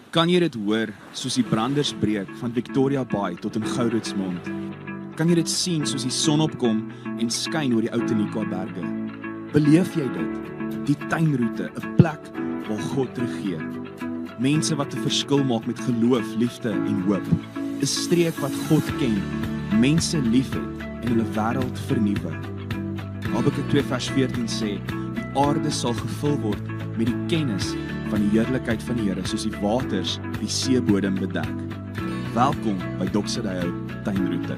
Kan jy dit hoor soos die branders breek van Victoria Bay tot in Gouritsmond? Kan jy dit sien soos die son opkom en skyn oor die ou Tenikwa berge? Beleef jy dit? Die tuinroete, 'n plek waar God regeer. Mense wat 'n verskil maak met geloof, liefde en hoop. 'n Streek wat God ken, mense liefhet en hulle wêreld vernuwe. Habakuk 2 vers 14 sê, die aarde sal gevul word met die kennis van die heerlikheid van die Here, soos die waters die seebodem bedek. Welkom by Doxadeo Tuinroete.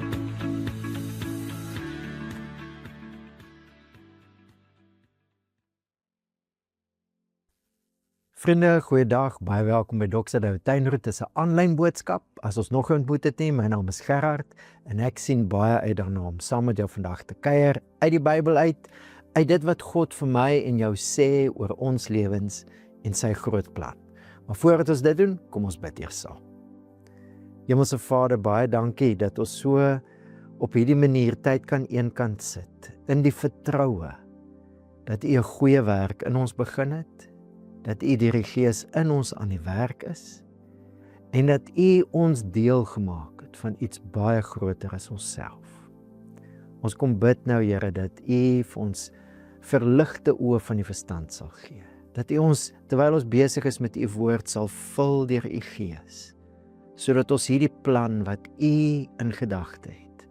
Vriende, goeiedag, baie welkom by Doxadeo Tuinroete. Dit is 'n aanlyn boodskap. As ons nog ontmoet het nie, my naam is Gerard en ek sien baie uit daarna om saam met jou vandag te kuier uit die Bybel uit dit wat God vir my en jou sê oor ons lewens en sy groot plan. Maar voordat ons dit doen, kom ons bid eers saam. Hemelse Vader, baie dankie dat ons so op hierdie manier tyd kan eenkant sit, in die vertroue dat U 'n goeie werk in ons begin het, dat U deur die Gees in ons aan die werk is, en dat U ons deel gemaak het van iets baie groter as onsself. Ons kom bid nou, Here, dat U vir ons verligte oë van die verstand sal gee. Dat U ons, terwyl ons besig is met U woord, sal vul deur U Gees, sodat ons hierdie plan wat U in gedagte het,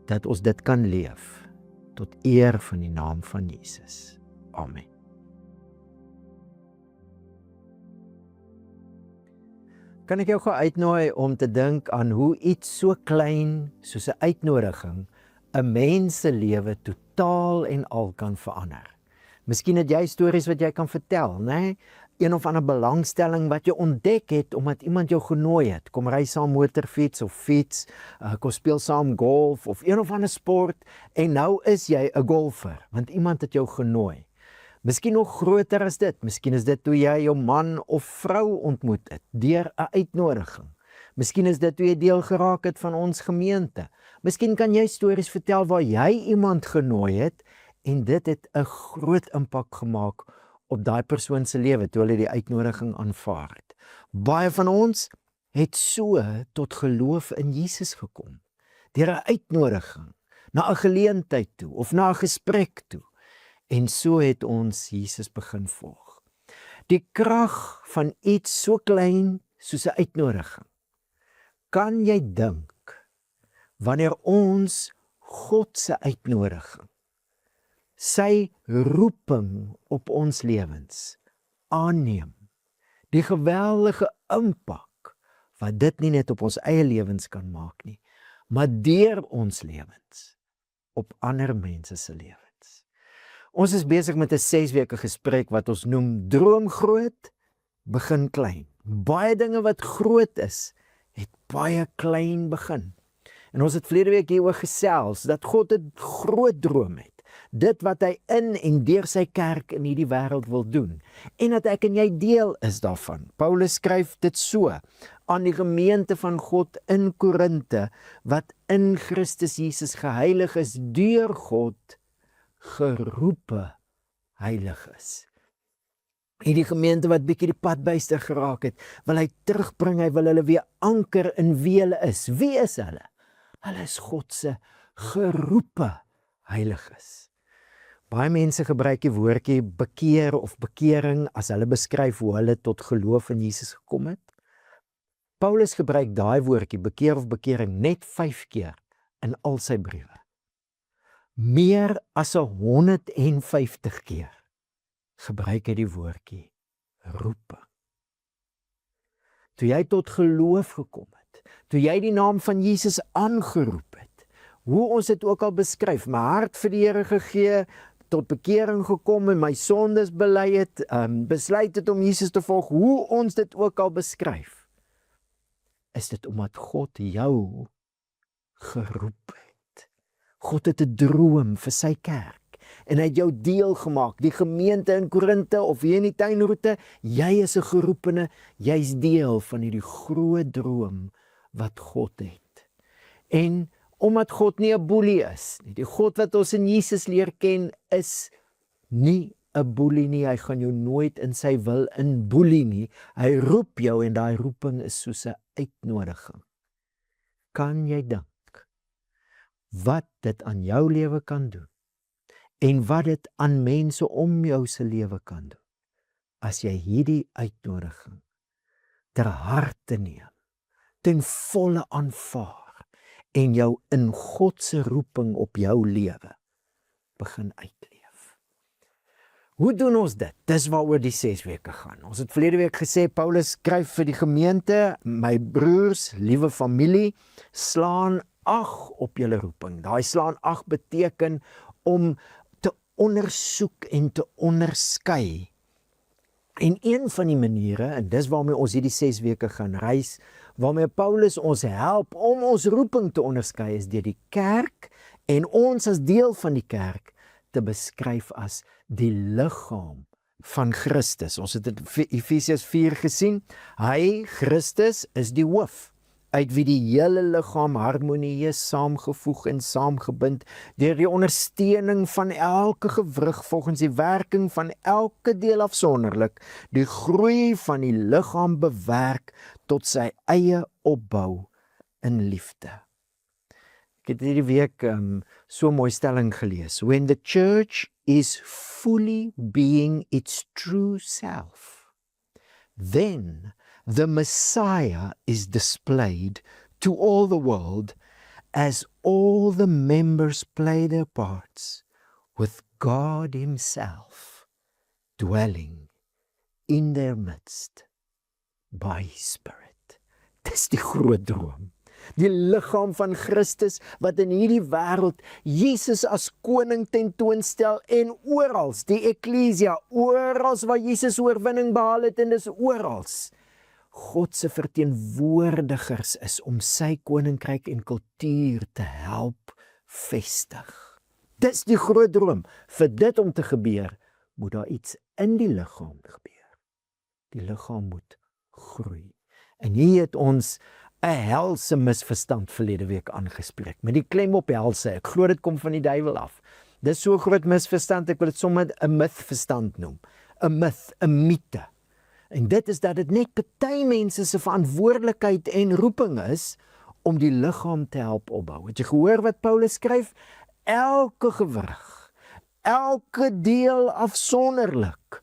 dat ons dit kan leef, tot eer van die naam van Jesus. Amen. Kan ek jou gou uitnooi om te dink aan hoe iets so klein soos 'n uitnodiging 'n mens se lewe totaal en al kan verander. Miskien het jy stories wat jy kan vertel, né? Een of ander belangstelling wat jy ontdek het omdat iemand jou genooi het. Kom ry saam motorfiets of fiets, kom speel saam golf of een of ander sport en nou is jy 'n golfer want iemand het jou genooi. Miskien nog groter as dit. Miskien is dit toe jy jou man of vrou ontmoet het deur 'n uitnodiging. Miskien is dit toe jy deel geraak het van ons gemeente. Miskien kan jy stories vertel waar jy iemand genooi het en dit het 'n groot impak gemaak op daai persoon se lewe toe hulle die uitnodiging aanvaar het. Baie van ons het so tot geloof in Jesus gekom, deur 'n uitnodiging, na 'n geleentheid toe of na 'n gesprek toe. En so het ons Jesus begin volg. Die krag van iets so klein soos 'n uitnodiging. Kan jy dink wanneer ons God se uitnodiging, sy roeping op ons lewens aanneem, die geweldige impak wat dit nie net op ons eie lewens kan maak nie, maar deur ons lewens op ander mense se lewens. Ons is besig met 'n 6 weke gesprek wat ons noem droom groot, begin klein. Baie dinge wat groot is, het baie klein begin. En ons het verlede week hieroor gesels, dat God 'n groot droom het. Dit wat hy in en deur sy kerk in hierdie wêreld wil doen. En dat ek en jy deel is daarvan. Paulus skryf dit so aan die gemeente van God in Korinte, wat in Christus Jesus geheilig is deur God, geroepe heilig is. Hierdie gemeente wat bietjie die pad byster geraak het, wil hy terugbring, hy wil hulle weer anker in wie hulle is. Wie is hulle? Hulle is God se geroepe heiliges. Baie mense gebruik die woordjie bekeer of bekering as hulle beskryf hoe hulle tot geloof in Jesus gekom het. Paulus gebruik daai woordjie bekeer of bekering net 5 keer in al sy briewe. Meer as 150 keer gebruik hy die woordjie roeping. Toe jy tot geloof gekom het, toe jy die naam van Jesus aangeroep het, hoe ons dit ook al beskryf, my hart vir die Here gegee, tot bekering gekom en my sondes bely het, besluit het om Jesus te volg, hoe ons dit ook al beskryf, is dit omdat God jou geroep het. God het 'n droom vir sy kerk en hy het jou deel gemaak, die gemeente in Korinte of hier in die tuinroete, jy is 'n geroepene, jy's deel van hierdie groot droom wat God het. En omdat God nie 'n boelie is nie, die God wat ons in Jesus leer ken, is nie 'n boelie nie, hy gaan jou nooit in sy wil inboelie nie. Hy roep jou en daai roeping is soos 'n uitnodiging. Kan jy dink wat dit aan jou lewe kan doen en wat dit aan mense om jou se lewe kan doen as jy hierdie uitnodiging ter harte neem, ten volle aanvaar en jou in God se roeping op jou lewe begin uitleef. Hoe doen ons dit? Dis waaroor die 6 weke gaan. Ons het verlede week gesê, Paulus skryf vir die gemeente, my broers, liewe familie, slaan ag op julle roeping. Daai slaan ag beteken om te ondersoek en te onderskei. En een van die maniere, en dis waarmee ons hierdie 6 weke gaan reis, waarmee Paulus ons help om ons roeping te onderskei, is deur die kerk en ons as deel van die kerk te beskryf as die liggaam van Christus. Ons het in Efesiërs 4 gesien, hy, Christus, is die hoof, uit wie die hele liggaam harmonieus saamgevoeg en saamgebind deur die ondersteuning van elke gewrig volgens die werking van elke deel afsonderlik, die groei van die liggaam bewerk tot sy eie opbou in liefde. Ek het hierdie week so 'n mooi stelling gelees. When the church is fully being its true self, then the Messiah is displayed to all the world as all the members play their parts, with God Himself dwelling in their midst by His Spirit. Dis die groot droom. Die liggaam van Christus wat in hierdie wêreld Jesus as koning tentoonstel en orals, die eklesia, orals waar Jesus oorwinning behaal het en dis orals. God se verteenwoordigers is om sy koninkryk en kultuur te help vestig. Dis die groot droom. Vir dit om te gebeur, moet daar iets in die liggaam gebeur. Die liggaam moet groei. En hier het ons 'n helse misverstand verlede week aangespreek, met die klem op helse. Ek glo dit kom van die duiwel af. Dis so 'n groot misverstand, ek wil dit sommer 'n mythverstand noem. 'n myth, 'n mite. En dit is dat dit net party mense se verantwoordelikheid en roeping is om die liggaam te help opbou. Het jy gehoor wat Paulus skryf? Elke gewrig, elke deel afsonderlik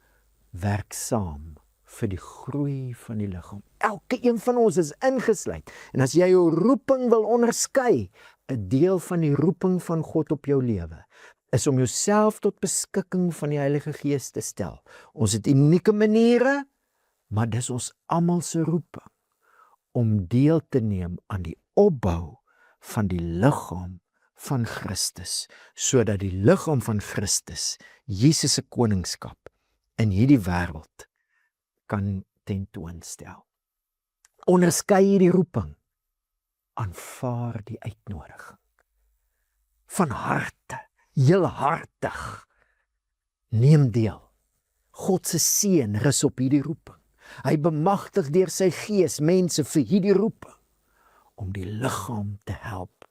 werk saam vir die groei van die liggaam. Elke een van ons is ingesluit. En as jy jou roeping wil onderskei, 'n deel van die roeping van God op jou lewe is om jouself tot beskikking van die Heilige Gees te stel. Ons het unieke maniere, maar dis ons almal se roeping om deel te neem aan die opbou van die liggaam van Christus, sodat die liggaam van Christus, Jesus se koningskap in hierdie wêreld kan tentoonstel. Onderskei hierdie roeping, aanvaar die uitnodiging. Van harte, heelhartig, neem deel. God se seën rus op hierdie roeping. Hy bemagtig deur sy Gees mense vir hierdie roeping, om die liggaam te help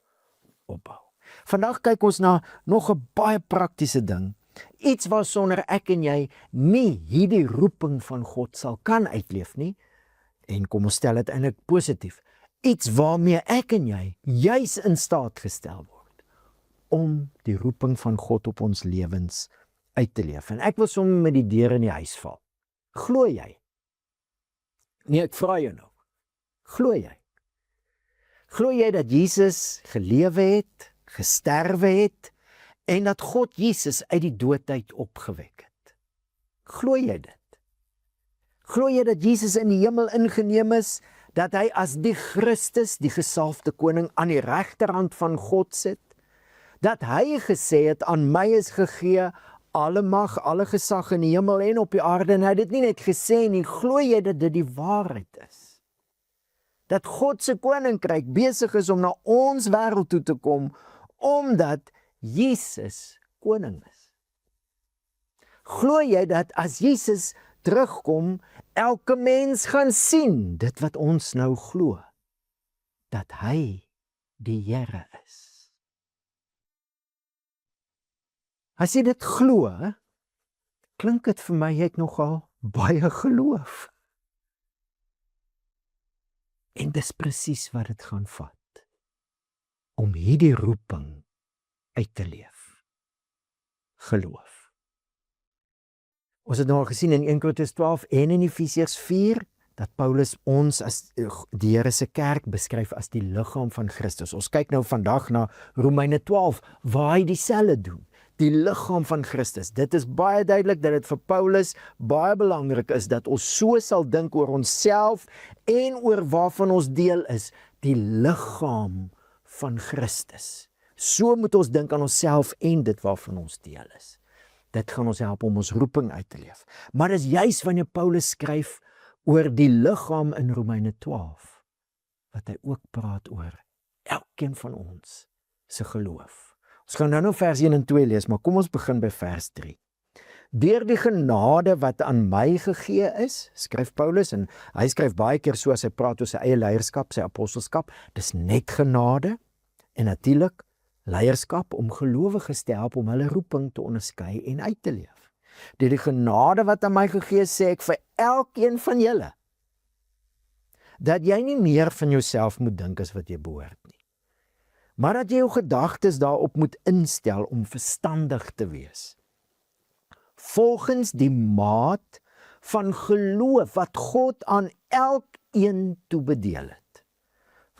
opbou. Vandag kyk ons na nog 'n baie praktiese ding, iets waarsonder ek en jy nie hierdie roeping van God sal kan uitleef nie, en kom ons stel dit eintlik positief, iets waarmee ek en jy juis in staat gestel word, om die roeping van God op ons lewens uit te leef. En ek wil sommer met die deur in die huis val. Glo jy? Nee, ek vra jou nou. Glo jy? Glo jy dat Jesus gelewe het, gesterwe het, en dat God Jesus uit die dood uit opgewek het? Glo jy dit? Glo jy dat Jesus in die hemel ingeneem is, dat hy as die Christus, die gesalfde koning, aan die regterhand van God sit? Dat hy gesê het, aan my is gegee alle mag, alle gesag in die hemel en op die aarde, en hy het dit nie net gesê nie, glo jy dat dit die waarheid is? Dat God se koninkryk besig is om na ons wêreld toe te kom, omdat Jesus koning is? Glo jy dat as Jesus terugkom, elke mens gaan sien dit wat ons nou glo, dat hy die Here is? As jy dit glo, klink dit vir my, jy het nogal baie geloof. En dis presies wat dit gaan vat, om hierdie roeping uit te leef. Geloof. Ons het nou al gesien in 1 Korintiërs 12 en in Efesiërs 4, dat Paulus ons as die Here se kerk beskryf as die liggaam van Christus. Ons kyk nou vandag na Romeine 12, waar hy dieselfde doen. Die liggaam van Christus. Dit is baie duidelik dat dit vir Paulus baie belangrik is, dat ons so sal dink oor onsself en oor waarvan ons deel is, die liggaam van Christus. So moet ons dink aan onsself en dit waarvan ons deel is. Dit gaan ons help om ons roeping uit te leef. Maar dis juis wanneer Paulus skryf oor die liggaam in Romeine 12, wat hy ook praat oor elkeen van ons se geloof. Ons gaan nou vers 1 en 2 lees, maar kom ons begin by vers 3. Deur die genade wat aan my gegee is, skryf Paulus, en hy skryf baie keer so as hy praat oor sy eie leierskap, sy apostelskap, dis net genade, en natuurlik leierskap om gelowiges te help om hulle roeping te onderskei en uit te leef. Deur die genade wat aan my gegee is, sê ek vir elkeen van julle, dat jy nie meer van jouself moet dink as wat jy behoort nie, maar dat jy jou gedagtes daarop moet instel om verstandig te wees, volgens die maat van geloof wat God aan elkeen toebedeel het.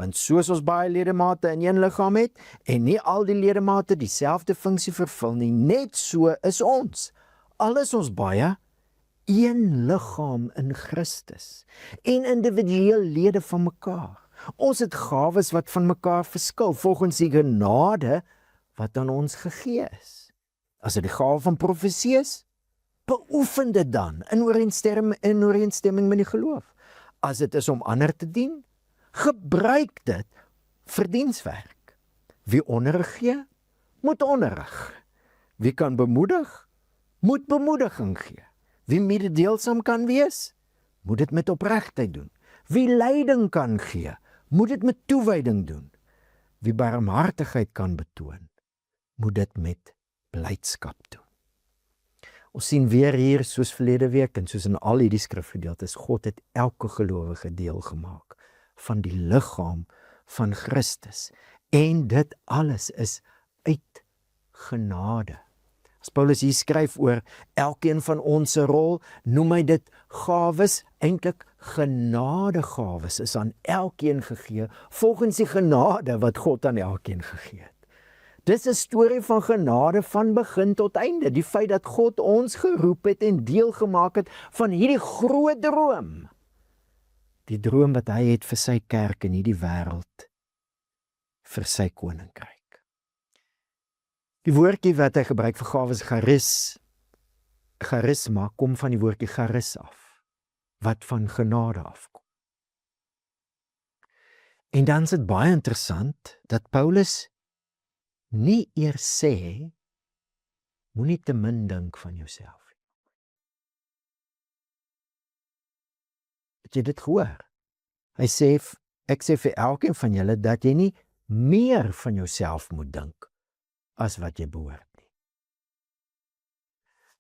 Want soos ons baie ledemate in een liggaam het, en nie al die ledemate dieselfde funksie vervul nie, net so is ons, al is ons baie, een liggaam in Christus, en individueel lede van mekaar. Ons het gawes wat van mekaar verskil, volgens die genade wat aan ons gegee is. As dit die gawe van profesie is, beoefen dit dan in ooreenstemming met die geloof. As dit is om ander te dien, gebruik dit vir dienswerk. Wie onderrig gee, moet onderrig. Wie kan bemoedig, moet bemoediging gee. Wie mededeelsam kan wees, moet dit met opregtheid doen. Wie leiding kan gee, moet dit met toewyding doen. Wie barmhartigheid kan betoon, moet dit met blydskap doen. Ons sien weer hier, soos verlede week en soos in al hierdie skrifgedeeltes, God het elke gelowige deel gemaak van die liggaam van Christus. En dit alles is uit genade. As Paulus hier skryf oor elkeen van ons se rol, noem hy dit gawes, eintlik genadegawes is aan elkeen gegee, volgens die genade wat God aan elkeen gegee het. Dis 'n storie van genade van begin tot einde, die feit dat God ons geroep het en deel gemaak het van hierdie groot droom. Die droom wat hy het vir sy kerk in hierdie wêreld, vir sy koninkryk. Die woordjie wat hy gebruik vir gawes, charisma, kom van die woordjie charis af, wat van genade afkom. En dan is dit baie interessant, dat Paulus nie eers sê, moenie te min dink van jouself. Het jy dit gehoor? Hy sê, ek sê vir elkeen van julle, dat jy nie meer van jouself moet dink, as wat jy behoort nie.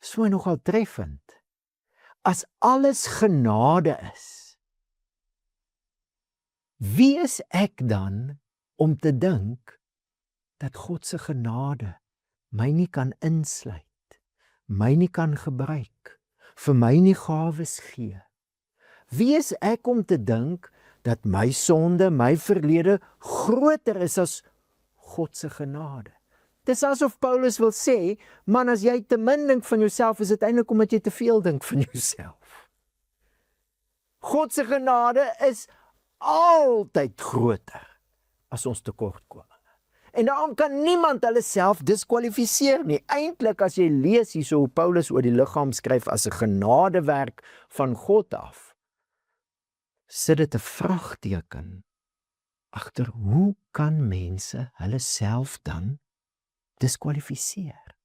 So nogal treffend. As alles genade is, wie is ek dan om te dink dat God se genade my nie kan insluit, my nie kan gebruik, vir my nie gawes gee? Wie is ek om te dink dat my sonde, my verlede groter is as God se genade? Dis asof Paulus wil sê, man, as jy te min dink van jouself, is dit eintlik omdat jy te veel dink van jouself. God se genade is altyd groter as ons tekortkominge. En daarom kan niemand hulle self diskwalifiseer nie. Eintlik as jy lees hierso hoe Paulus oor die liggaam skryf as 'n genadewerk van God af, sit dit 'n vraagteken agter hoe kan mense hulle self dan diskwalifiseer?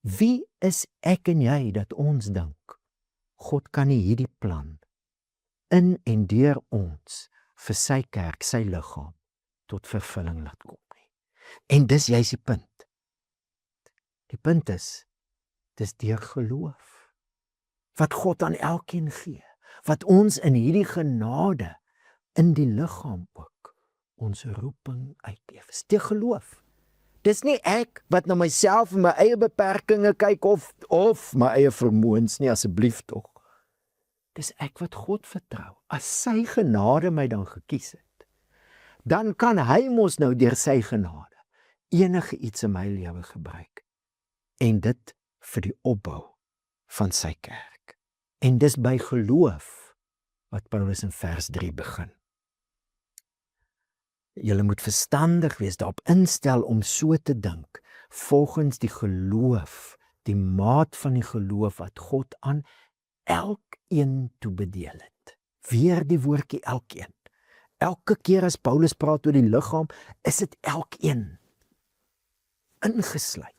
Wie is ek en jy dat ons dink God kan nie hierdie plan in en deur ons vir sy kerk, sy liggaam tot vervulling laat kom nie? En dis juist die punt. Die punt is, dis deur geloof. wat God aan elkeen gee, wat ons in hierdie genade, in die liggaam ook, ons roeping uitleef. Dis die geloof. Dis nie ek wat na myself en my eie beperkings kyk of my eie vermoëns nie, asseblief tog. Dis ek wat God vertrou. As sy genade my dan gekies het, dan kan hy mos nou deur sy genade enige iets in my lewe gebruik. En dit vir die opbou van sy kerk. En dis by geloof wat Paulus in vers 3 begin. Julle moet verstandig wees, daarop instel om so te dink, volgens die geloof, die maat van die geloof wat God aan elkeen toebedeel het. Weer die woordjie elkeen. Elke keer as Paulus praat oor die liggaam, is dit elkeen ingesluit.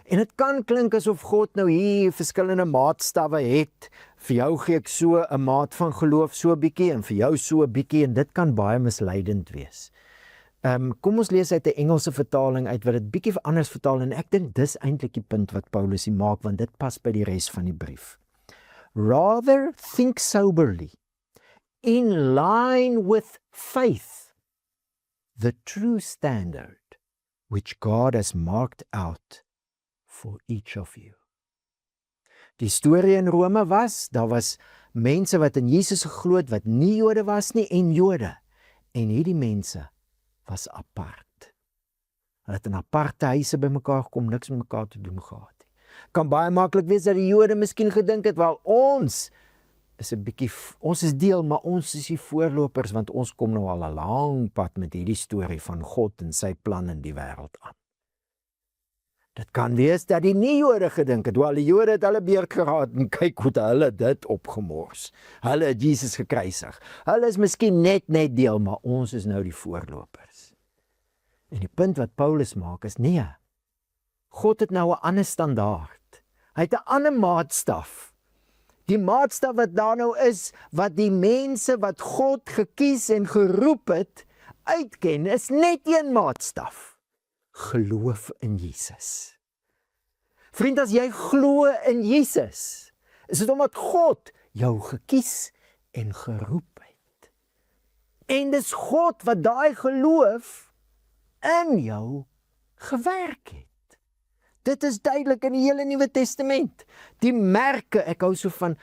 En dit kan klink asof God nou hier verskillende maatstawwe het. Vir jou gee ek so 'n maat van geloof, so 'n bietjie, en vir jou so 'n bietjie, en dit kan baie misleidend wees. Kom ons lees uit 'n Engelse vertaling uit wat dit bietjie anders vertaal, en ek dink dis eintlik die punt wat Paulus hier maak, want dit pas by die res van die brief. Rather think soberly, in line with faith, the true standard which God has marked out for each of you. Die storie in Rome daar was mense wat in Jesus geglo het, wat nie Jode was nie, en Jode. En hierdie mense was apart. Hulle het in aparte huise by mekaar gekom, niks met mekaar te doen gehad nie. Kan baie maklik wees dat die Jode miskien gedink het, wel ons is deel, maar ons is die voorlopers, want ons kom nou al 'n lang pad met hierdie storie van God en sy plan in die wêreld aan. Dit kan wees dat die nie-Jode gedink het, wel die Jode het hulle beurt geraad en kyk hoe hulle dit opgemors. Hulle het Jesus gekruisig. Hulle is miskien net deel, maar ons is nou die voorlopers. En die punt wat Paulus maak is, nee, God het nou 'n ander standaard. Hy het 'n ander maatstaf. Die maatstaf wat daar nou is, wat die mense wat God gekies en geroep het, uitken, is net een maatstaf. Geloof in Jesus. Vriend, as jy glo in Jesus, is dit omdat God jou gekies en geroep het. En dis God wat daai geloof in jou gewerk het. Dit is duidelik in die hele Nuwe Testament. Die merke, ek hou so van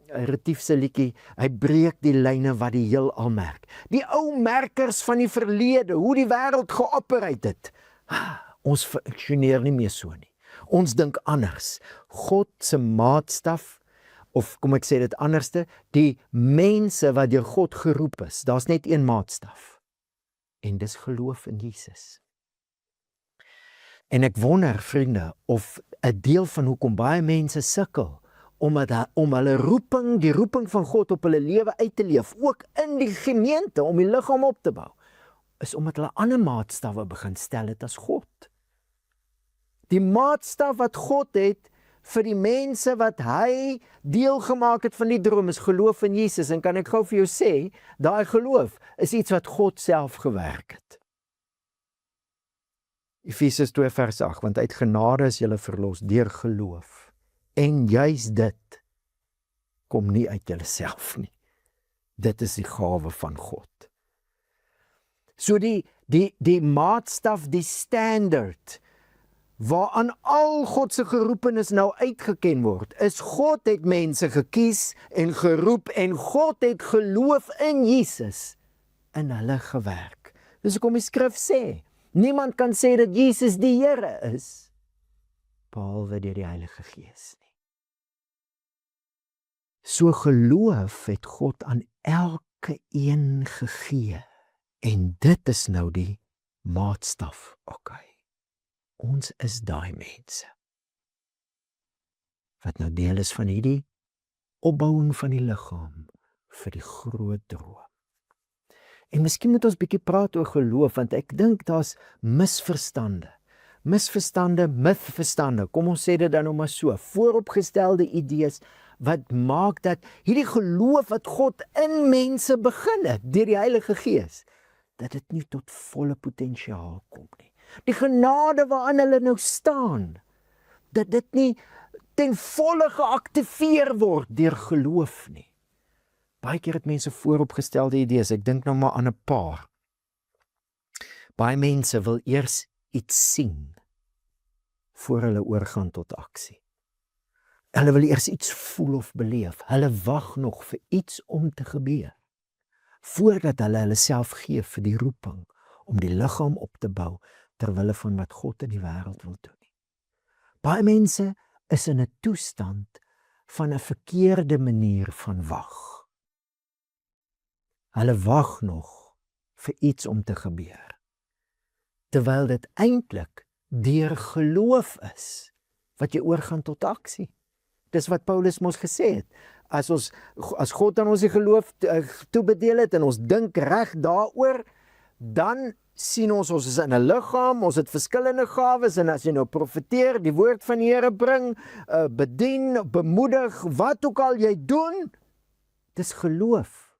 Retief se liedjie, hy breek die lyne wat die heelal merk. Die ou merkers van die verlede, hoe die wêreld geopereer het. Ons funksioneer nie meer so nie. Ons dink anders. God se maatstaf, of kom ek sê dit anderste, die mense wat deur God geroep is, daar's net een maatstaf. En dis geloof in Jesus. En ek wonder, vriende, of 'n deel van hoekom baie mense sukkel om hulle roeping, die roeping van God op hulle lewe uit te leef, ook in die gemeente, om die liggaam op te bou, is omdat hulle ander maatstawwe begin stel het as God. Die maatstaf wat God het vir die mense wat hy deel gemaak het van die droom, is geloof in Jesus. En kan ek gou vir jou sê, daai geloof is iets wat God self gewerk het. Efesiërs 2 vers 8, want uit genade is julle verlos deur geloof. En juis dit kom nie uit julleself nie. Dit is die gawe van God. So die maatstaf, die standaard, waaraan al God se geroepenis nou uitgeken word, is God het mense gekies en geroep, en God het geloof in Jesus in hulle gewerk. Dis hoekom die skrif sê, niemand kan sê dat Jesus die Here is, behalwe deur die Heilige Gees nie. So geloof het God aan elke een gegee, en dit is nou die maatstaf. Okay. Ons is daai mense wat nou deel is van hierdie opbouing van die liggaam vir die groot droom. En miskien moet ons bietjie praat oor geloof, want ek dink daar's misverstande, kom ons sê dit dan nou maar so, vooropgestelde idees wat maak dat hierdie geloof wat God in mense begin het, deur die Heilige Gees, dat dit nie tot volle potensiaal kom nie. Die genade waaraan hulle nou staan, dat dit nie ten volle geaktiveer word deur geloof nie. Baie keer het mense vooropgestelde idees, ek dink nou maar aan 'n paar. Baie mense wil eers iets sien, voor hulle oorgaan tot aksie. Hulle wil eers iets voel of beleef, hulle wag nog vir iets om te gebeur, voordat hulle self gee vir die roeping, om die liggaam op te bou, terwille van wat God in die wêreld wil doen. Baie mense is in 'n toestand van 'n verkeerde manier van wag. Hulle wag nog vir iets om te gebeur, terwyl dit eintlik deur geloof is, wat jy oorgaan tot aksie. Dis wat Paulus mos gesê het. As God aan ons die geloof toebedeel het, en ons dink reg daaroor, dan sien ons is in 'n liggaam, ons het verskillende gawes, en as jy nou profeteer, die woord van die Here bring, bedien, bemoedig, wat ook al jy doen, dis geloof,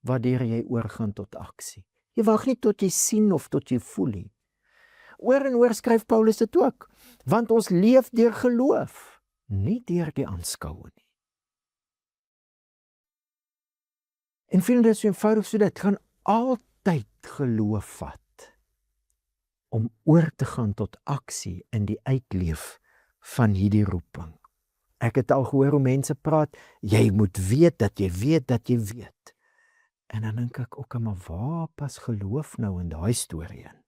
waardeur jy oorgaan tot aksie. Jy wag nie tot jy sien of tot jy voel nie. Oor en oor skryf Paulus dit ook, want ons leef deur geloof, nie deur die aanskoue nie. En vriende, dit is so eenvoudig so, dit gaan altyd geloof vat, om oor te gaan tot aksie in die uitleef van hierdie roeping. Ek het al gehoor hoe mense praat, jy moet weet dat jy weet dat jy weet. En dan dink ek ook, maar waar pas geloof nou in daai storie in?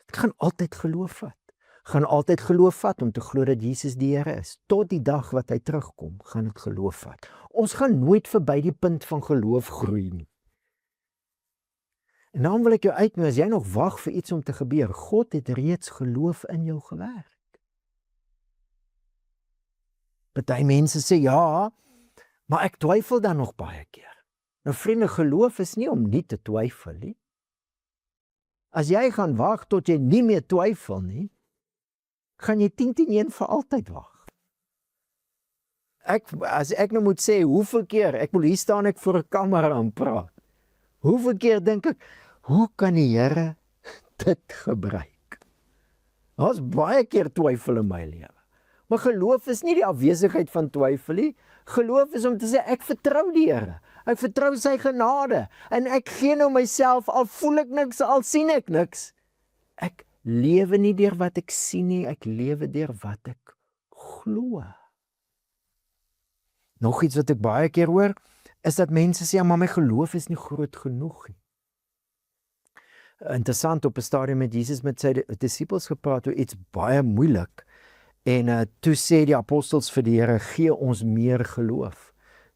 Dit gaan altyd geloof vat. Gaan altyd geloof vat om te glo dat Jesus die Here is. Tot die dag wat hy terugkom, gaan dit geloof vat. Ons gaan nooit verby die punt van geloof groei nie. En dan wil ek jou uitnooi, as jy nog wag vir iets om te gebeur, God het reeds geloof in jou gewerk. Party mense sê, ja, maar ek twyfel dan nog baie keer. Nou vriende, geloof is nie om nie te twyfel nie. As jy gaan wag tot jy nie meer twyfel nie, gaan jy 10-10-1 vir altyd wag. As ek nou moet sê, hoeveel keer, ek wil hier staan ek voor 'n kamera en praat. Hoeveel keer dink ek, hoe kan die Here dit gebruik? Daar's baie keer twyfel in my lewe. Maar geloof is nie die afwesigheid van twyfel nie. Geloof is om te sê, ek vertrou die Here. Ek vertrou sy genade. En ek gee nou myself, al voel ek niks, al sien ek niks. Ek lewe nie deur wat ek sien nie, ek lewe deur wat ek glo. Nog iets wat ek baie keer hoor, is dat mense sê, maar my geloof is nie groot genoeg nie. Interessant, op 'n stadium met Jesus met sy disippels gepraat oor iets baie moeilik, en toe sê die apostels vir die Here, gee ons meer geloof.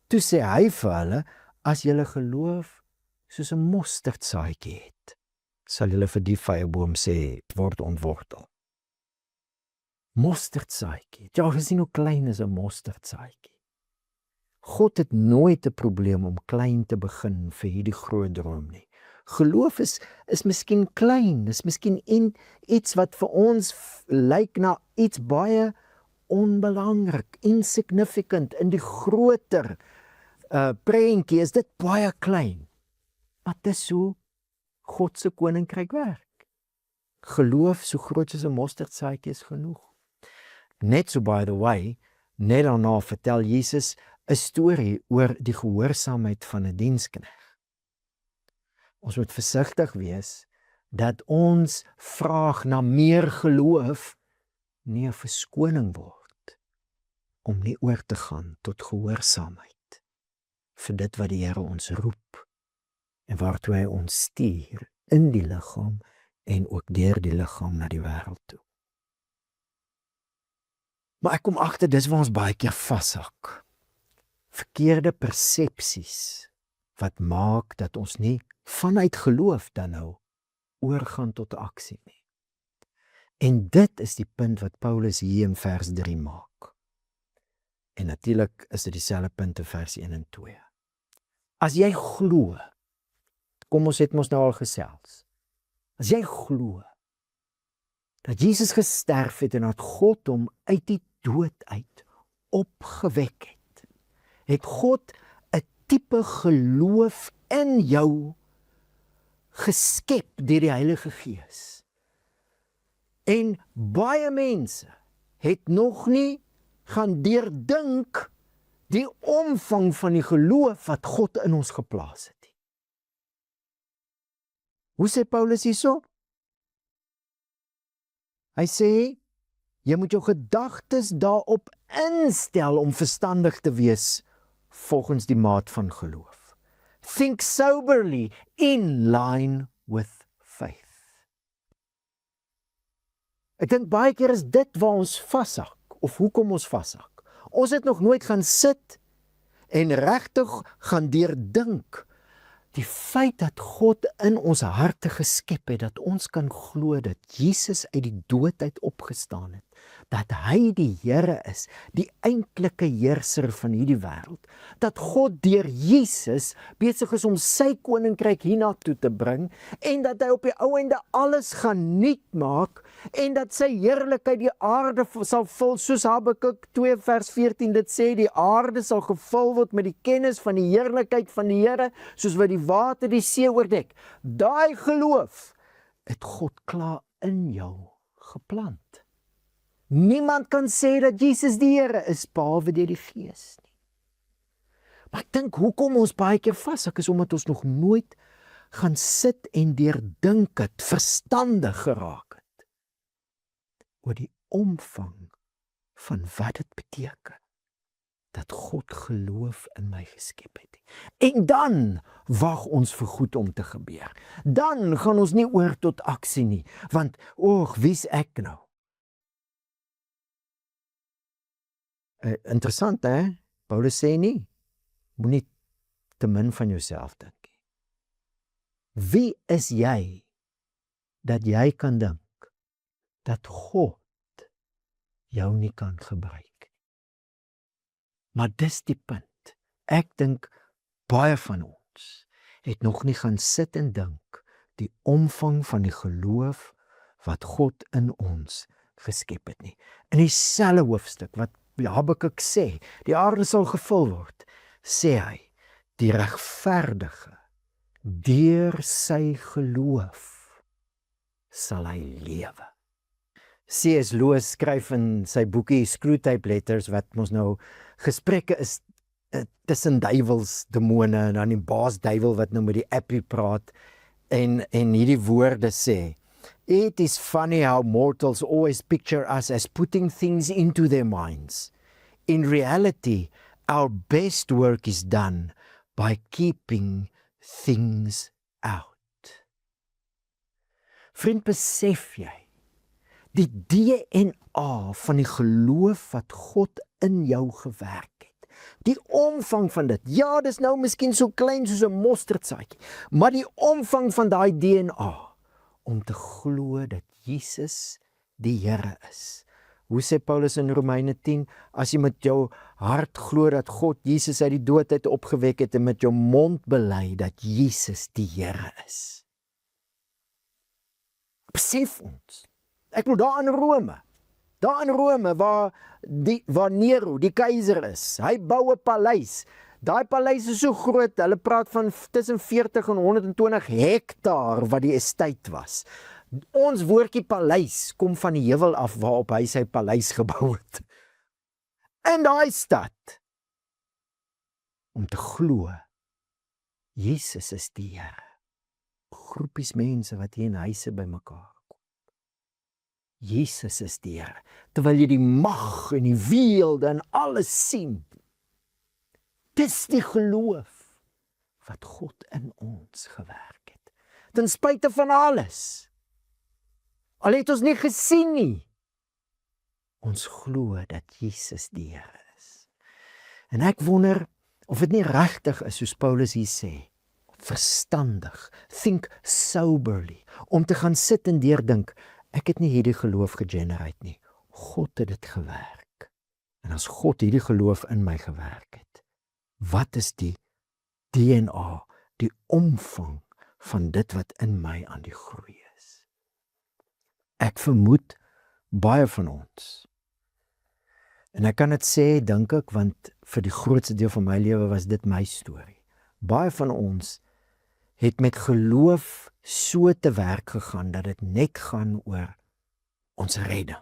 Toe sê hy vir hulle, as julle geloof soos 'n mosterdsaadjie het, sal julle vir die vyeboom sê, word ontwortel. Mosterdsaadjie, ja, gesien hoe klein is 'n mosterdsaadjie. God het nooit 'n probleem om klein te begin vir hierdie groot droom nie. Geloof is miskien klein, is miskien iets wat vir ons lyk na iets baie onbelangrik, insignificant, in die groter prentjie is dit baie klein. Maar dis hoe God se koninkryk werk. Geloof so groot soos 'n mosterdsaadjie is genoeg. Net so, by the way, net daarna vertel Jesus 'n storie oor die gehoorsaamheid van 'n diensknegt. Ons moet versigtig wees dat ons vraag na meer geloof nie 'n verskoning word om nie oor te gaan tot gehoorsaamheid vir dit wat die Here ons roep en waartoe hy ons stuur in die liggaam en ook deur die liggaam na die wêreld toe. Maar ek kom agter, dis waar ons baie keer vashak. Verkeerde persepsies wat maak dat ons nie vanuit geloof dan nou oorgaan tot aksie nie. En dit is die punt wat Paulus hier in vers 3 maak. En natuurlik is dit dieselfde punt in vers 1 en 2. As jy glo, kom ons het mos nou al gesels, as jy glo dat Jesus gesterf het en dat God hom uit die dood uit opgewek het God 'n tipe geloof in jou geskep deur die Heilige Gees. En baie mense het nog nie gaan deurdink die omvang van die geloof wat God in ons geplaas het. Hoe sê Paulus hierso? Hy sê, jy moet jou gedagtes daarop instel om verstandig te wees volgens die maat van geloof. Think soberly in line with faith. Ek dink baie keer is dit waar ons vashak, of hoekom ons vashak. Ons het nog nooit gaan sit en regtig gaan deurdink die feit dat God in ons harte geskep het, dat ons kan glo dat Jesus uit die dood uit opgestaan het, dat hy die Here is, die eintlike heerser van hierdie wêreld, dat God deur Jesus besig is om sy koninkryk hiernatoe te bring, en dat hy op die ou einde alles gaan nuut maak, en dat sy heerlikheid die aarde sal vul, soos Habakuk 2 vers 14 dit sê, die aarde sal gevul word met die kennis van die heerlikheid van die Here, soos wat die water die see oordek. Daai geloof het God klaar in jou geplant. Niemand kan sê dat Jesus die Here is, behalwe deur die Gees nie. Maar ek dink, hoekom ons baie keer vashak, is omdat ons nog nooit gaan sit en deurdink het, verstandig geraak het, oor die omvang van wat dit beteken, dat God geloof in my geskep het. En dan wag ons vir goed om te gebeur. Dan gaan ons nie oor tot aksie nie, want, wie's ek nou? Interessant, hè? Paulus sê nie, moenie te min van jouself dink nie. Wie is jy, dat jy kan dink, dat God jou nie kan gebruik nie? Maar dis die punt. Ek dink, baie van ons het nog nie gaan sit en dink, die omvang van die geloof, wat God in ons geskep het nie. In dieselfde hoofstuk, wat Habakuk sê, die aarde sal gevul word, sê hy, die regverdige, deur sy geloof, sal hy lewe. C.S. Lewis skryf in sy boekie Screwtape Letters, wat ons nou gesprekke is tussen duiwels, demone, en dan die baasduiwel wat nou met die appie praat, en hierdie woorde sê, it is funny how mortals always picture us as putting things into their minds. In reality, our best work is done by keeping things out. Vriend, besef jy, die DNA van die geloof wat God in jou gewerk het, die omvang van dit, ja, dis nou miskien so klein soos 'n mosterdsaadjie, maar die omvang van daai DNA, om te glo dat Jesus die Here is. Hoe sê Paulus in Romeine 10, as jy met jou hart glo dat God Jesus uit die dood uit opgewek het, en met jou mond bely dat Jesus die Here is. Besef ons, ek bedoel daar in Rome, waar Nero, die keizer is, hy bou 'n paleis. Daai paleis is so groot, hulle praat van tussen 40 en 120 hektaar wat die estate was. Ons woordjie paleis kom van die heuwel af waarop hy sy paleis gebou het. In daai stad, om te glo, Jesus is die Here. Groepies mense wat hier in huise bymekaar kom. Jesus is die Here. Terwyl jy die mag en die weelde en alles sien, dis die geloof wat God in ons gewerk het. Ten spyte van alles. Al het ons nie gesien nie. Ons glo dat Jesus die Here is. En ek wonder of dit nie regtig is, soos Paulus hier sê, verstandig, think soberly, om te gaan sit en deurdink, ek het nie hierdie geloof gegenerate nie. God het dit gewerk. En as God hierdie geloof in my gewerk het, wat is die DNA, die omvang van dit wat in my aan die groei is? Ek vermoed baie van ons, en ek kan dit sê, dink ek, want vir die grootste deel van my lewe was dit my storie. Baie van ons het met geloof so te werk gegaan, dat dit net gaan oor ons redding.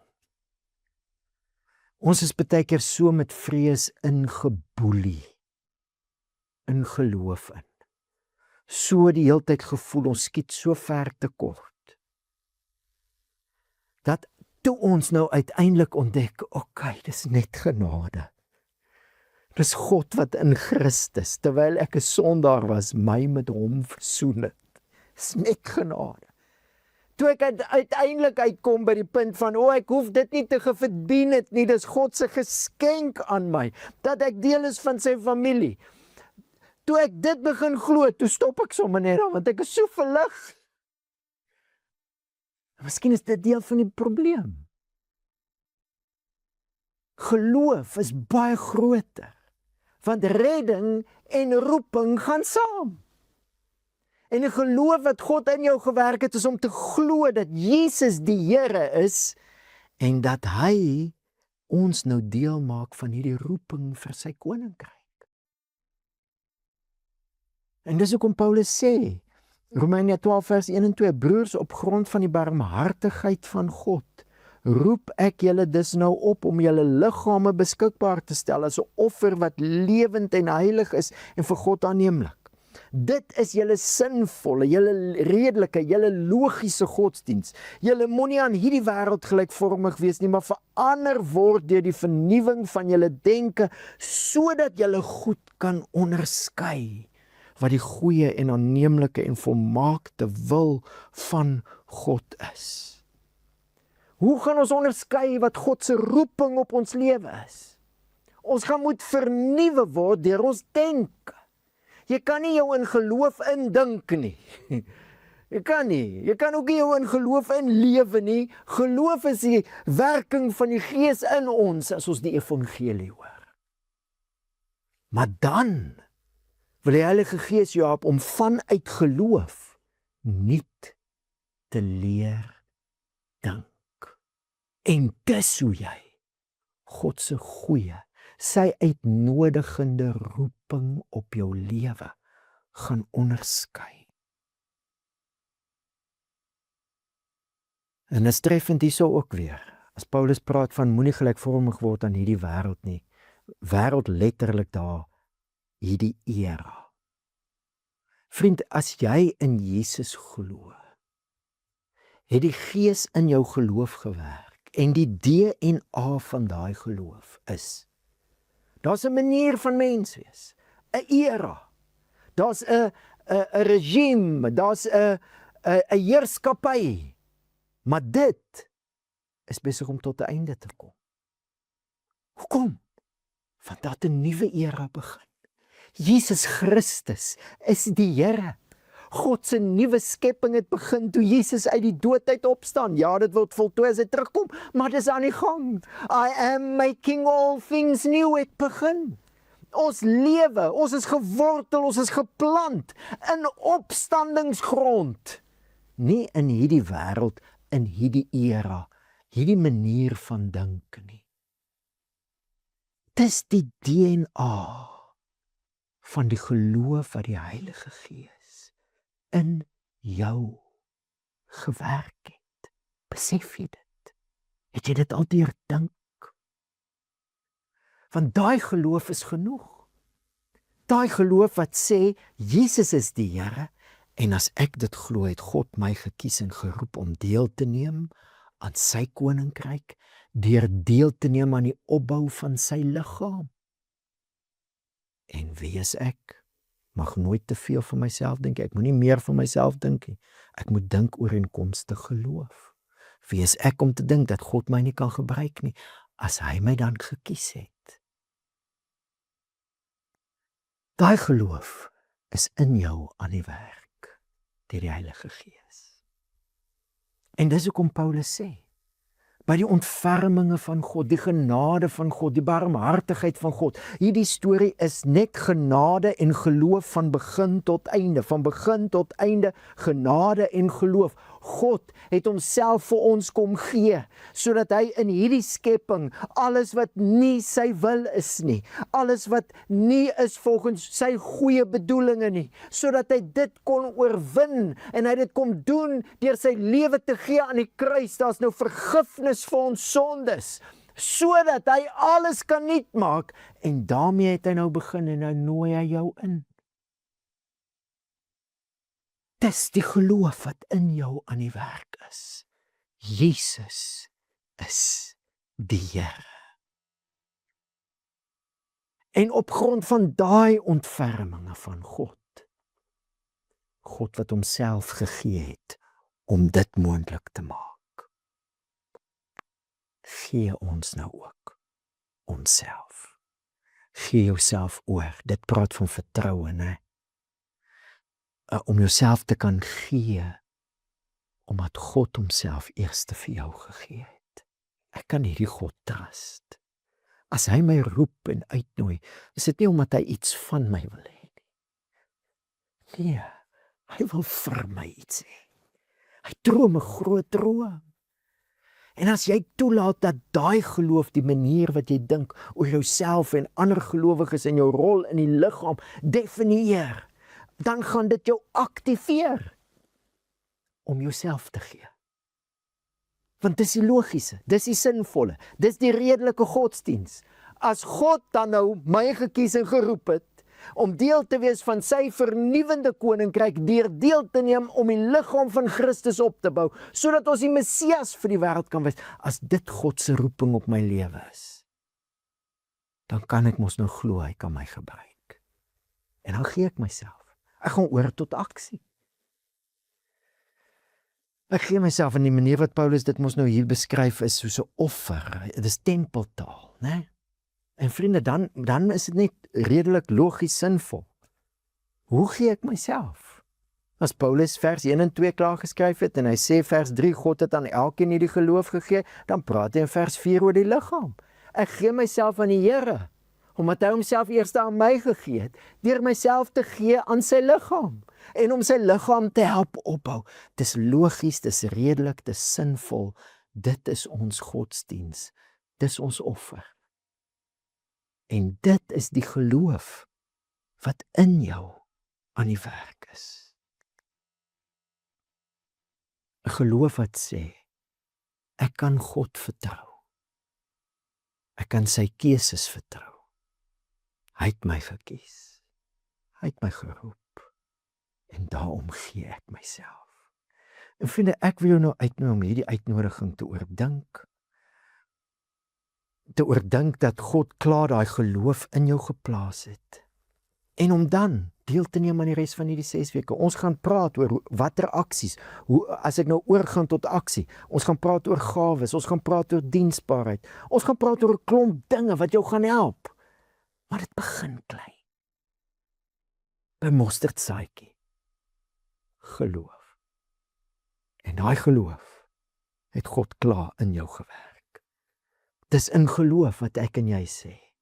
Ons is baie keer so met vrees ingeboelie, in geloof in. So die hele tyd gevoel, ons skiet so ver tekort. Dat toe ons nou uiteindelik ontdek, okay, dis net genade. Dis God wat in Christus, terwyl ek 'n sondaar was, my met hom versoen het. Dis net genade. Toe ek uiteindelik uitkom by die punt van, ek hoef dit nie te verdien het nie, dis God se geskenk aan my, dat ek deel is van sy familie. Toe ek dit begin glo, toe stop ek sommer net dan, want ek is so verlig. Miskien is dit deel van die probleem. Geloof is baie groter, want redding en roeping gaan saam. En die geloof wat God in jou gewerk het, is om te glo dat Jesus die Here is, en dat hy ons nou deel maak van hierdie roeping vir sy koninkryk. En dis hoekom Paulus sê, Romeine 12 vers 1 en 2, broers, op grond van die barmhartigheid van God, roep ek julle dus nou op om julle liggame beskikbaar te stel as 'n offer wat lewend en heilig is en vir God aanneemlik. Dit is julle sinvolle, julle redelike, julle logiese godsdiens. Julle moenie aan hierdie wêreld gelykvormig wees nie, maar verander word deur die vernuwing van julle denke, sodat julle goed kan onderskei wat die goeie en aanneemlike en volmaakte wil van God is. Hoe gaan ons onderskei wat God se roeping op ons lewe is? Ons gaan moet vernuwe word deur ons denke. Jy kan nie jou in geloof indink nie. Jy kan nie. Jy kan ook nie jou in geloof inlewe nie. Geloof is die werking van die Gees in ons as ons die evangelie hoor. Maar dan wil die Heilige Gees jou help om vanuit geloof nuut te leer dink. En dis hoe jy God se goeie, sy uitnodigende roeping op jou lewe gaan onderskei. En is treffend hierso ook weer, as Paulus praat van moenie gelykvormig word aan hierdie wêreld nie, wêreld letterlik daar, hierdie era. Vriend, as jy in Jesus glo, het die Gees in jou geloof gewerk, en die DNA van daai geloof is, daar's 'n manier van mens wees, 'n era, daar's 'n regime, daar's 'n heerskappy, maar dit is besig om tot 'n einde te kom. Hoekom? Want dat 'n nuwe era begin. Jesus Christus is die Here. God se nuwe skepping het begin toe Jesus uit die dood uit opstaan. Ja, dit word voltooi as hy terugkom, maar dit is aan die gang. I am making all things new, het begin. Ons lewe, ons is gewortel, ons is geplant in opstandingsgrond. Nie in hierdie wêreld, in hierdie era, hierdie manier van dink nie. Dis die DNA van die geloof wat die Heilige Gees in jou gewerk het. Besef jy dit? Het jy dit al deurdink? Want daai geloof is genoeg. Daai geloof wat sê, Jesus is die Here, en as ek dit glo, het God my gekies en geroep om deel te neem aan sy koninkryk, deur deel te neem aan die opbou van sy liggaam. En wie is ek? Mag nooit te veel van myself dink, ek moet nie meer van myself dink nie. Ek moet dink ooreenkomstig geloof. Wie is ek om te dink dat God my nie kan gebruik nie, as hy my dan gekies het? Daai geloof is in jou aan die werk, deur die Heilige Gees. En dis hoekom Paulus sê, by die ontferminge van God, die genade van God, die barmhartigheid van God. Hierdie storie is net genade en geloof van begin tot einde. Van begin tot einde, genade en geloof. God het homself vir ons kom gee, sodat hy in hierdie skepping, alles wat nie sy wil is nie, alles wat nie is volgens sy goeie bedoelinge nie, sodat hy dit kon oorwin, en hy dit kom doen deur sy lewe te gee aan die kruis. Daar's nou vergifnis vir ons sondes. sodat hy alles kan nuut maak, en daarmee het hy nou begin en nou nooi hy jou in. Dis die geloof wat in jou aan die werk is. Jesus is die Here. En op grond van daai ontferminge van God wat homself gegee het om dit moontlik te maak, gee ons nou ook onsself. Gee jouself oor. Dit praat van vertroue, né? Om jouself te kan gee, omdat God homself eerste vir jou gegee het. Ek kan hierdie God trust. As hy my roep en uitnooi, is dit nie omdat hy iets van my wil hê nie. Nee, hy wil vir my iets hê. Hy droom 'n groot droom. En as jy toelaat dat daai geloof die manier wat jy dink oor jouself en ander gelowiges en jou rol in die liggaam definieer, dan gaan dit jou aktiveer om jouself te gee. Want dis die logiese, dis die sinvolle, dis die redelike godsdiens. As God dan nou my gekies en geroep het om deel te wees van sy vernuwende koninkryk, deur deel te neem om die liggaam van Christus op te bou, sodat ons die Messias vir die wêreld kan wees, as dit God se roeping op my lewe is, dan kan ek mos nou glo hy kan my gebruik. En dan gee ek myself. Ek gaan oor tot aksie. Ek gee myself in die manier wat Paulus dit mos nou hier beskryf is soos 'n offer. Dit is tempeltaal, né? En vriende, dan is dit net redelik logies sinvol. Hoe gee ek myself? As Paulus vers 1 en 2 klaar geskryf het en hy sê vers 3 God het aan elkeen hierdie geloof gegee, dan praat hy in vers 4 oor die liggaam. Ek gee myself aan die Here, omdat hy homself eers aan my gegee het, deur myself te gee aan sy liggaam en om sy liggaam te help opbou. Dis logies, dis redelik, dis sinvol. Dit is ons godsdiens. Dis ons offer. En dit is die geloof wat in jou aan die werk is. 'n Geloof wat sê, ek kan God vertrou. Ek kan sy keuses vertrou. Hy het my gekies. Hy het my geroep. En daarom gee ek myself. En vriende, ek wil jou nou uitnooi om hierdie uitnodiging te oordink. Te oordink dat God klaar daai geloof in jou geplaas het. En om dan deel te neem aan die res van hierdie 6 weke. Ons gaan praat oor watter aksies, as ek nou oorgaan tot aksie, ons gaan praat oor gawes, ons gaan praat oor diensbaarheid, ons gaan praat oor 'n klomp dinge wat jou gaan help. Maar dit begin klein. By mosterdsaadjie. Geloof. En daai geloof het God klaar in jou gewerk. Dis in geloof wat ek en jy sê.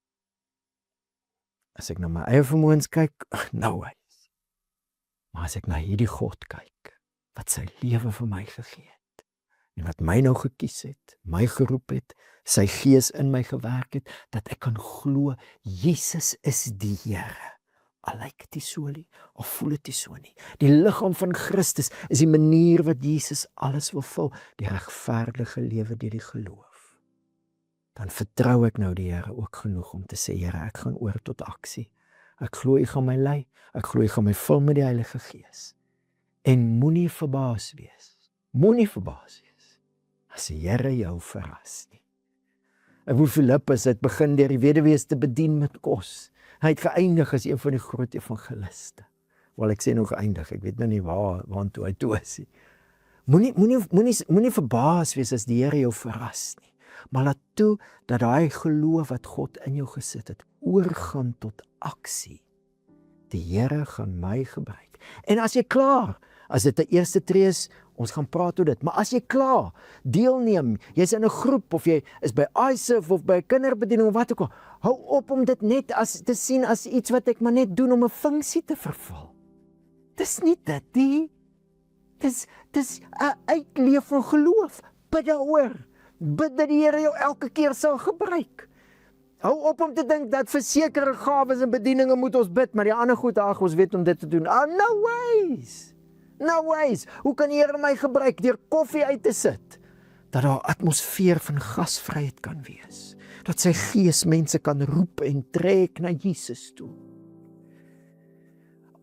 As ek na my eie vermoëns kyk, nou wys. Maar as ek na hierdie God kyk, wat sy lewe vir my gegee het, en wat my nou gekies het, my geroep het, sy gees in my gewerk het, dat ek kan glo, Jesus is die Here. Al lyk dit nie so nie, of voel dit nie so nie. Die liggaam van Christus is die manier wat Jesus alles wil vul, die regverdige lewe deur die geloof. Dan vertrou ek nou die Here ook genoeg om te sê, Here, ek gaan oor tot aksie. Ek glo U gaan my lei, ek glo U gaan my vul met die Heilige Gees. En moenie verbaas wees. Moenie verbaas wees as die Here jou verras nie. Ek wil Filippus het begin deur die weduwees te bedien met kos. Hy het geëindig as een van die groot evangeliste. Wel, ek sê nog geëindig, ek weet nou nie waartoe hy toe is nie. Moenie verbaas wees as die Here jou verras nie. Maar laat toe dat daai geloof wat God in jou gesit het, oorgaan tot aksie. Die Here gaan my gebruik. En as jy klaar, as dit 'n eerste tree is, ons gaan praat oor dit, maar as jy klaar deelneem, jy's in 'n groep, of jy is by ISIF, of by kinderbediening, of wat ook al, hou op om dit net te sien as iets wat ek maar net doen om 'n funksie te vervul. Dis nie dit nie. Dis 'n uitleef van geloof. Bid daaroor. Bid dat die Here jou elke keer sal gebruik. Hou op om te dink dat vir sekere gawes en bedieninge moet ons bid, maar die ander goed, ons weet om dit te doen. No ways! No ways! Hoe kan die Here my gebruik deur koffie uit te sit? dat daar 'n atmosfeer van gasvryheid kan wees, dat sy Gees mense kan roep en trek na Jesus toe.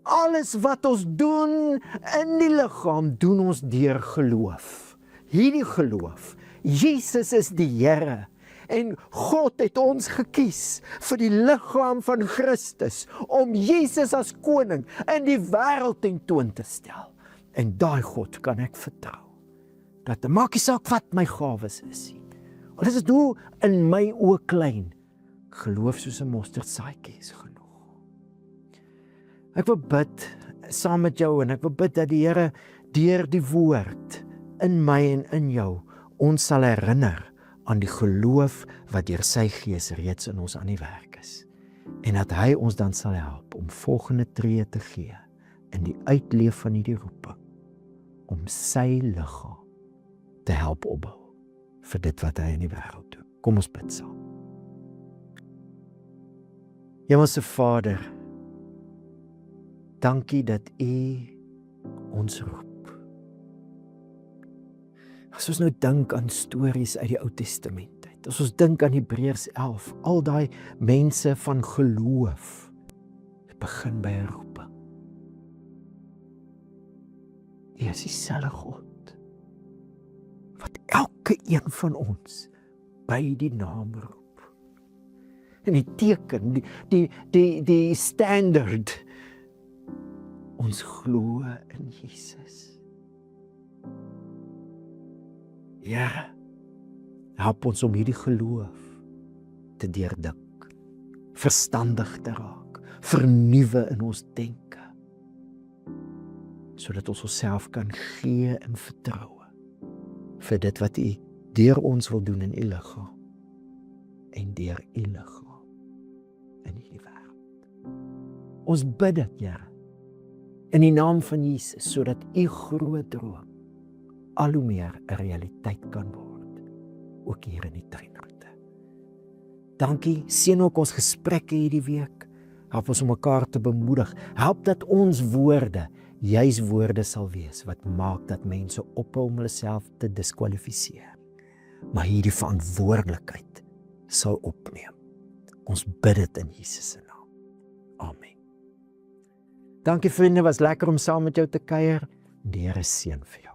Alles wat ons doen in die liggaam, doen ons deur geloof. Hierdie geloof, Jesus is die Here en God het ons gekies vir die liggaam van Christus om Jesus as koning in die wêreld tentoon te stel. En daai God kan ek vertrou. Dat maak nie saak wat my gawes is nie. Al is dit hoe in my oë klein, geloof soos 'n mosterdsaadjie is genoeg. Ek wil bid saam met jou en ek wil bid dat die Here deur die woord in my en in jou ons sal herinner aan die geloof wat deur sy Gees reeds in ons aan die werk is. En dat hy ons dan sal help om volgende tree te gee in die uitleef van hierdie roeping, om sy liggaam te help opbou vir dit wat hy in die wêreld doen. Kom ons bid saam. Hemelse Vader, dankie dat U ons roep. As ons nou dink aan stories uit die Ou Testament, as ons dink aan Hebreërs 11, al daai mense van geloof, het begin by 'n roeping. U is dieselfde God, wat elke een van ons by die naam roep. En die teken, die standaard, ons glo in Jesus. Ja, help ons om hierdie geloof te deurdink, verstandig te raak, vernuwe in ons denke, sodat ons onsself kan gee in vertroue vir dit wat U deur ons wil doen in U liggaam en deur U liggaam in hierdie wêreld. Ons bid dit, Here, in die naam van Jesus, sodat U groot droom al hoe meer 'n realiteit kan word, ook hier in die tuinroete. Dankie, seën ook ons gesprekke hierdie week, help ons om mekaar te bemoedig, help dat ons woorde, juis woorde sal wees, wat maak dat mense ophou om hulle self te diskwalifiseer, maar hierdie verantwoordelikheid sal opneem. Ons bid dit in Jesus se naam. Amen. Dankie vriende, was lekker om saam met jou te kuier. Die Here seën vir jou.